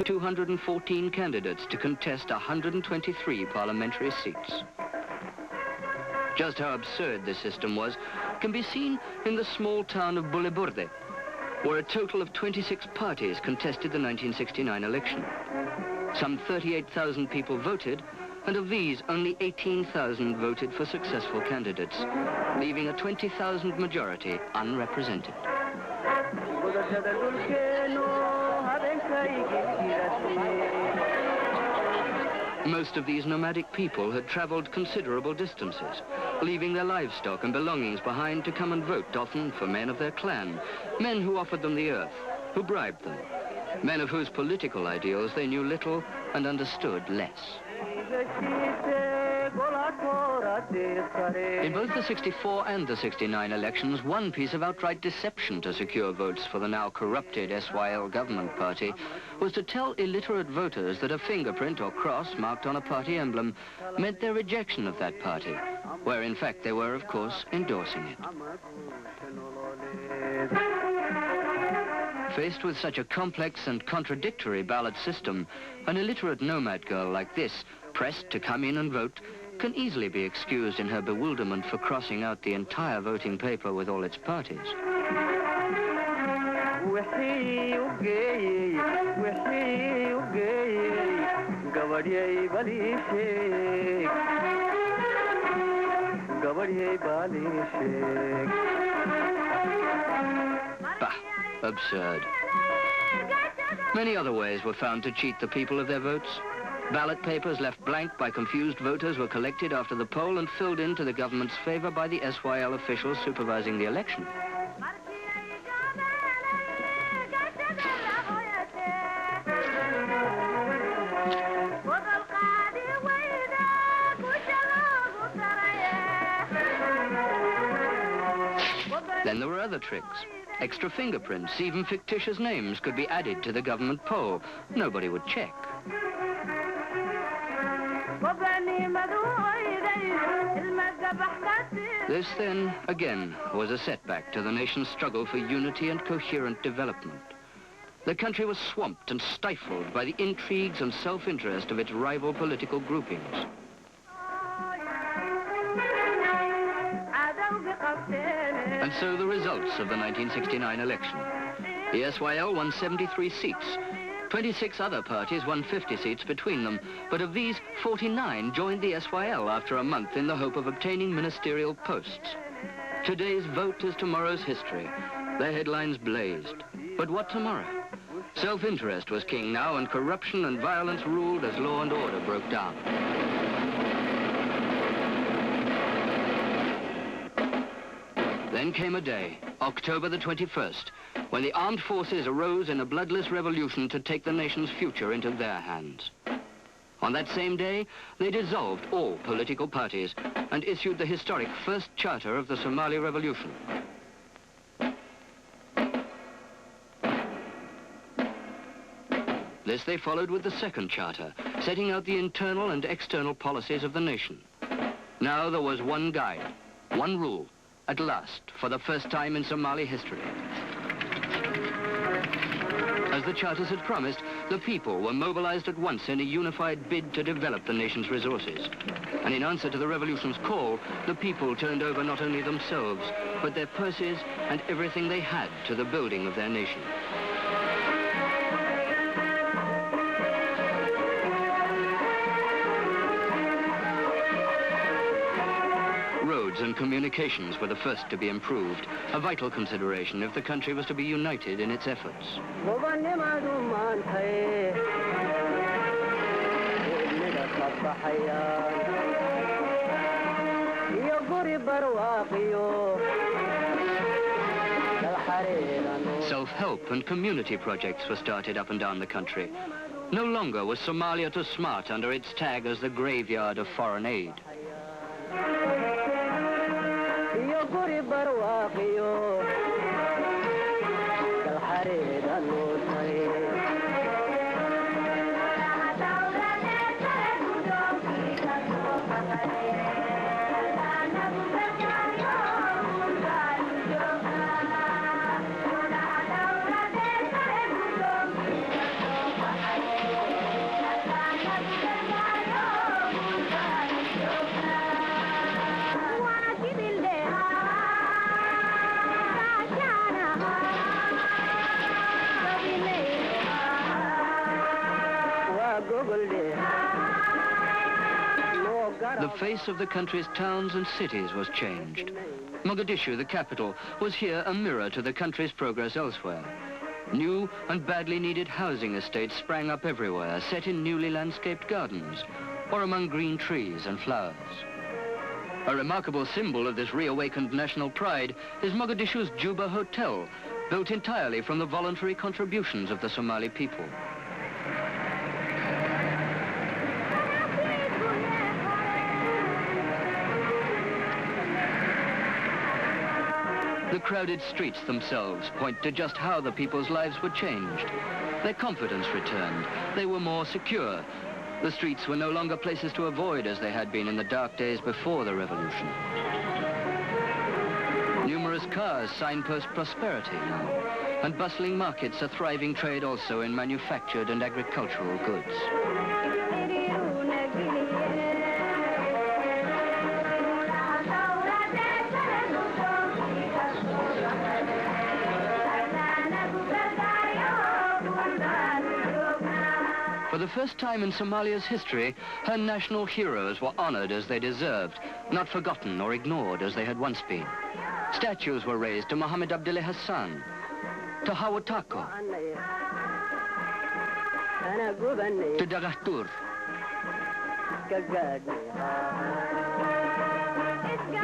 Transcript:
214 candidates to contest 123 parliamentary seats. Just how absurd this system was can be seen in the small town of Buleburde, where a total of 26 parties contested the 1969 election. Some 38,000 people voted, and of these, only 18,000 voted for successful candidates, leaving a 20,000 majority unrepresented. Most of these nomadic people had traveled considerable distances, leaving their livestock and belongings behind to come and vote, often for men of their clan, men who offered them the earth, who bribed them, men of whose political ideals they knew little and understood less. In both the 64 and the 69 elections, one piece of outright deception to secure votes for the now corrupted SYL government party was to tell illiterate voters that a fingerprint or cross marked on a party emblem meant their rejection of that party, where in fact they were, of course, endorsing it. Faced with such a complex and contradictory ballot system, an illiterate nomad girl like this, pressed to come in and vote, can easily be excused in her bewilderment for crossing out the entire voting paper with all its parties. Bah, absurd. Many other ways were found to cheat the people of their votes. Ballot papers left blank by confused voters were collected after the poll and filled in to the government's favor by the SYL officials supervising the election. Then there were other tricks. Extra fingerprints, even fictitious names could be added to the government poll. Nobody would check. This, then, again, was a setback to the nation's struggle for unity and coherent development. The country was swamped and stifled by the intrigues and self-interest of its rival political groupings. And so the results of the 1969 election. The SYL won 73 seats. 26 other parties won 50 seats between them, but of these, 49 joined the SYL after a month in the hope of obtaining ministerial posts. Today's vote is tomorrow's history. Their headlines blazed. But what tomorrow? Self-interest was king now, and corruption and violence ruled as law and order broke down. Then came a day, October the 21st, when the armed forces arose in a bloodless revolution to take the nation's future into their hands. On that same day, they dissolved all political parties and issued the historic first charter of the Somali Revolution. This they followed with the second charter, setting out the internal and external policies of the nation. Now there was one guide, one rule, at last, for the first time in Somali history. As the charters had promised, the people were mobilized at once in a unified bid to develop the nation's resources. And in answer to the revolution's call, the people turned over not only themselves, but their purses and everything they had to the building of their nation. Roads and communications were the first to be improved, a vital consideration if the country was to be united in its efforts. Self-help and community projects were started up and down the country. No longer was Somalia too smart under its tag as the graveyard of foreign aid. The face of the country's towns and cities was changed. Mogadishu, the capital, was here a mirror to the country's progress elsewhere. New and badly needed housing estates sprang up everywhere, set in newly landscaped gardens, or among green trees and flowers. A remarkable symbol of this reawakened national pride is Mogadishu's Juba Hotel, built entirely from the voluntary contributions of the Somali people. The crowded streets themselves point to just how the people's lives were changed. Their confidence returned. They were more secure. The streets were no longer places to avoid as they had been in the dark days before the revolution. Numerous cars signpost prosperity now, and bustling markets a thriving trade also in manufactured and agricultural goods. For the first time in Somalia's history, her national heroes were honored as they deserved, not forgotten or ignored as they had once been. Statues were raised to Mohammed Abdullah Hassan, to Hawatako, to Dagatur.